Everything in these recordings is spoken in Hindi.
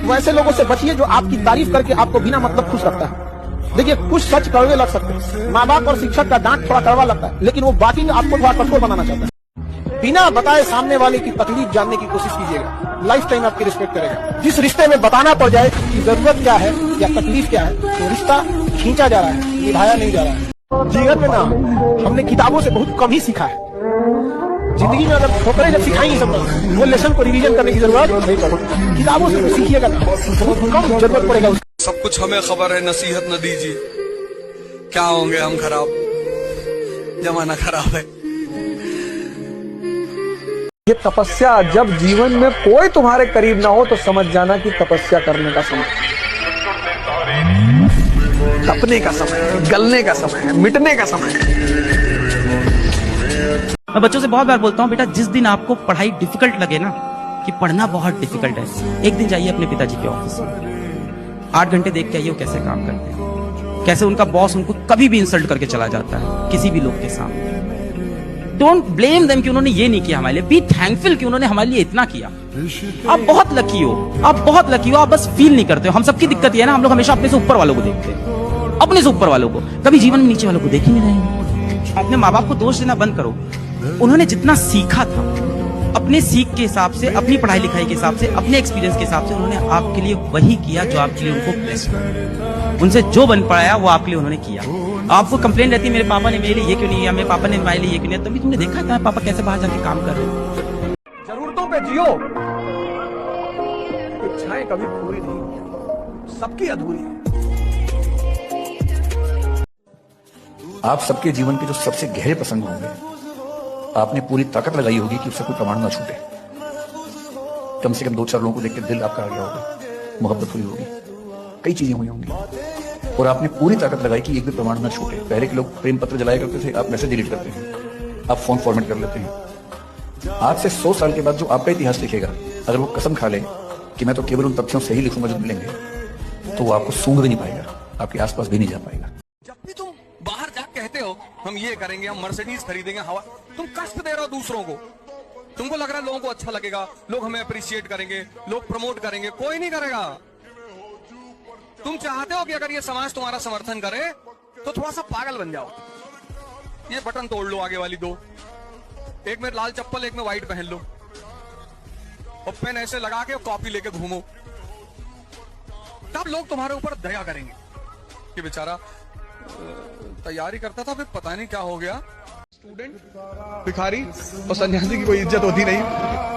वैसे लोगों से बचिए जो आपकी तारीफ करके आपको बिना मतलब खुश रखता है। देखिए, कुछ सच कड़वे लग सकते हैं, माँ बाप और शिक्षक का डांट थोड़ा कड़वा लगता है, लेकिन वो बाकी में आपको थोड़ा कठोर बनाना चाहता है। बिना बताए सामने वाले की तकलीफ जानने की कोशिश कीजिएगा, लाइफ टाइम आपकी रिस्पेक्ट करेगा। जिस रिश्ते में बताना पड़ जाए कि जरूरत क्या है या तकलीफ क्या है, तो रिश्ता खींचा जा रहा है, निभाया नहीं जा रहा है। जीवन में ना हमने किताबों से बहुत कम ही सीखा है। जिंदगी में अगर ठोकरें जब सिखाएंगे सब, वो लेसन को रिवीजन करने की जरूरत नहीं पड़ेगी। किताबों से तो सीखिएगा, बहुत कम जरूरत पड़ेगा। सब कुछ हमें खबर है, नसीहत न दीजिए, क्या होंगे हम खराब, जमाना खराब है। ये तपस्या, जब जीवन में कोई तुम्हारे करीब ना हो तो समझ जाना कि तपस्या करने का समय, तपने का समय, गलने का समय है, मिटने का समय है। मैं बच्चों से बहुत बार बोलता हूँ, बेटा जिस दिन आपको पढ़ाई डिफिकल्ट लगे ना, कि पढ़ना बहुत डिफिकल्ट है, एक दिन जाइए अपने पिताजी के ऑफिस में, 8 घंटे देख के आइए वो कैसे काम करते हैं, कैसे उनका बॉस उनको कभी भी इंसल्ट करके चला जाता है किसी भी लोग के सामने। डोंट ब्लेम देम कि उन्होंने ये नहीं किया हमारे लिए, बी थैंकफुल कि उन्होंने हमारे लिए इतना किया। आप बहुत लकी हो, आप बहुत लकी हो, आप बस फील नहीं करते हो। हम सबकी दिक्कत ये है ना, हम लोग हमेशा अपने से ऊपर वालों को देखते हैं, अपने से ऊपर वालों को, कभी जीवन में नीचे वालों को देख ही नहीं रहे। अपने माँ बाप को दोष देना बंद करो। उन्होंने जितना सीखा था, अपने सीख के हिसाब से, अपनी पढ़ाई लिखाई के हिसाब से, अपने एक्सपीरियंस के हिसाब से उन्होंने आपके लिए वही किया जो आपके लिए उनको बेस्ट, उनसे जो बन पाया वो आपके लिए उन्होंने किया। आपको कंप्लेंट रहती है मेरे पापा ने मेरे लिए ये क्यों नहीं किया, मेरे पापा ने मेरे लिए ये क्यों नहीं, तभी तुमने देखा था पापा कैसे बाहर जाके काम कर रहे हैं। जरूरतों पे जियो, इच्छाएं कभी पूरी नहीं, सबकी अधूरी है। आप सबके जीवन के जो सबसे गहरे प्रसंग होंगे, आपने पूरी ताकत लगाई होगी कि उससे कोई प्रमाण ना छूटे। कम से कम 2-4 लोगों को देख के दिल आपका आ गया होगा, मोहब्बत हुई होगी, कई चीजें हुई होंगी, और आपने पूरी ताकत लगाई कि एक भी प्रमाण ना छूटे। पहले के लोग प्रेम पत्र जलाया करते थे, आप मैसेज डिलीट करते हैं, आप फोन फॉर्मेट कर लेते हैं। आज से 100 साल के बाद जो आपका इतिहास लिखेगा, अगर वो कसम खा ले कि मैं तो केवल उन तथ्यों से ही लिखूंगा जो मिलेंगे, तो वो आपको सूंघ भी नहीं पाएगा, आपके आसपास भी नहीं जा पाएगा। जब भी तुम बाहर जा कहते हो हम ये करेंगे, हम मर्सिडीज खरीदेंगे, हवा, तुम कष्ट दे रहे हो दूसरों को। तुमको लग रहा है लोगों को अच्छा लगेगा, लोग हमें अप्रिशिएट करेंगे, लोग प्रमोट करेंगे, कोई नहीं करेगा। तुम चाहते हो कि अगर ये समाज तुम्हारा समर्थन करे तो थोड़ा सा पागल बन जाओ। ये बटन तोड़ लो आगे वाली 2, एक में लाल चप्पल, एक में व्हाइट पहन लो, और पेन ऐसे लगा के कॉपी लेके घूमो, तब लोग तुम्हारे ऊपर दया करेंगे कि बेचारा तैयारी करता था, फिर पता नहीं क्या हो गया। स्टूडेंट, भिखारी और सन्यासी की कोई इज्जत होती नहीं।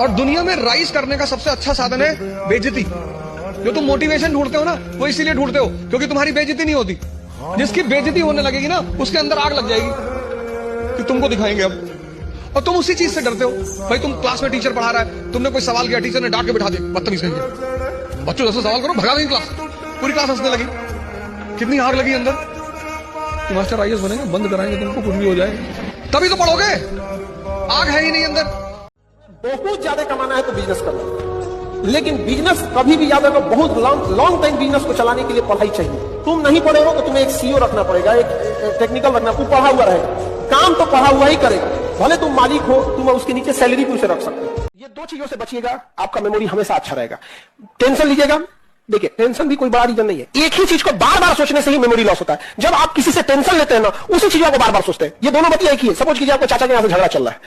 और दुनिया में राइज करने का सबसे अच्छा साधन है बेइज्जती। जो तुम मोटिवेशन ढूंढते हो ना, वो इसीलिए ढूंढते हो क्योंकि तुम्हारी बेइज्जती नहीं होती। जिसकी बेइज्जती होने लगेगी ना, उसके अंदर आग लग जाएगी कि तुमको दिखाएंगे अब, और तुम उसी चीज से डरते हो। भाई तुम क्लास में टीचर पढ़ा रहा है, तुमने कोई सवाल किया, टीचर ने डांट के बिठा दिया, बदतमीज कहेंगे, बच्चों जैसे सवाल करो, भगा देंगे क्लास, पूरी क्लास हंसने लगी। कितनी आग लगी अंदर कि मास्टर आईएएस बनेंगे, बंद कराएंगे तुमको, कुछ भी हो जाए, तभी तो पढ़ोगे। आग है ही नहीं अंदर। बहुत ज्यादा कमाना है तो बिजनेस करना, लेकिन बिजनेस कभी भी याद रखो, बहुत लॉन्ग टाइम बिजनेस को चलाने के लिए पढ़ाई चाहिए। तुम नहीं पढ़े हो तो तुम्हें एक सीईओ रखना पड़ेगा, एक टेक्निकल रखना, तू पढ़ा हुआ रहेगा, काम तो पढ़ा हुआ ही करेगा, भले तुम मालिक हो, तुम उसके नीचे सैलरी भी उसे रख सकते हो। ये 2 चीजों से बचिएगा, आपका मेमोरी हमेशा अच्छा रहेगा। टेंशन लीजिएगा, देखिए टेंशन भी कोई बड़ा रीजन नहीं है। एक ही चीज को बार बार सोचने से ही मेमोरी लॉस होता है। जब आप किसी से टेंशन लेते हैं ना, उसी चीजों को बार बार सोचते हैं। ये दोनों बतिया एक ही है। सपोज कीजिए आपको चाचा के यहाँ से झगड़ा चल रहा है,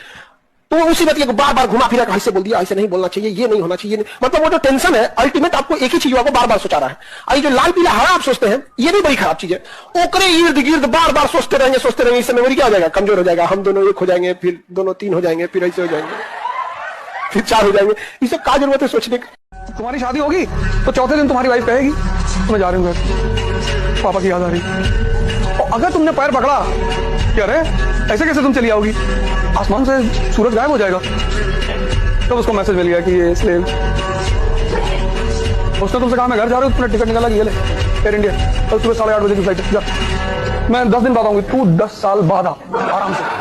तो उसी बतिया को बार बार घुमा फिरा के ऐसे बोल दिया, ऐसे नहीं बोलना चाहिए, ये नहीं होना चाहिए, मतलब वो जो टेंशन है अल्टीमेट आपको एक ही चीजों को बार बार सोचा रहा है। और जो लाल पीला हरा आप सोचते हैं, ये भी बड़ी खराब चीज है। ओकरे इर्द गिर्द बार बार सोचते रहेंगे, इससे मेमोरी क्या हो जाएगा, कमजोर हो जाएगा। हम दोनों 1 हो जाएंगे, फिर दोनों 3 हो जाएंगे, फिर ऐसे हो जाएंगे, फिर 4 हो जाएंगे। इससे क्या जरूरत है सोचने की। तुम्हारी शादी होगी तो चौथे दिन तुम्हारी वाइफ कहेगी मैं जा रही हूँ घर, पापा की याद आ रही। और अगर तुमने पैर पकड़ा कि अरे ऐसे कैसे तुम चली आओगी, आसमान से सूरज गायब हो जाएगा, तो उसको मैसेज मिल गया कि ये इसलिए उसने तुमसे कहा मैं घर जा रही हूँ, तुमने टिकट निकाला कि ये ले एयर इंडिया, और सुबह 8:30 बजे की फ्लाइट जा। मैं 10 दिन बाद आऊंगी, तू 10 साल बाद आ आराम से।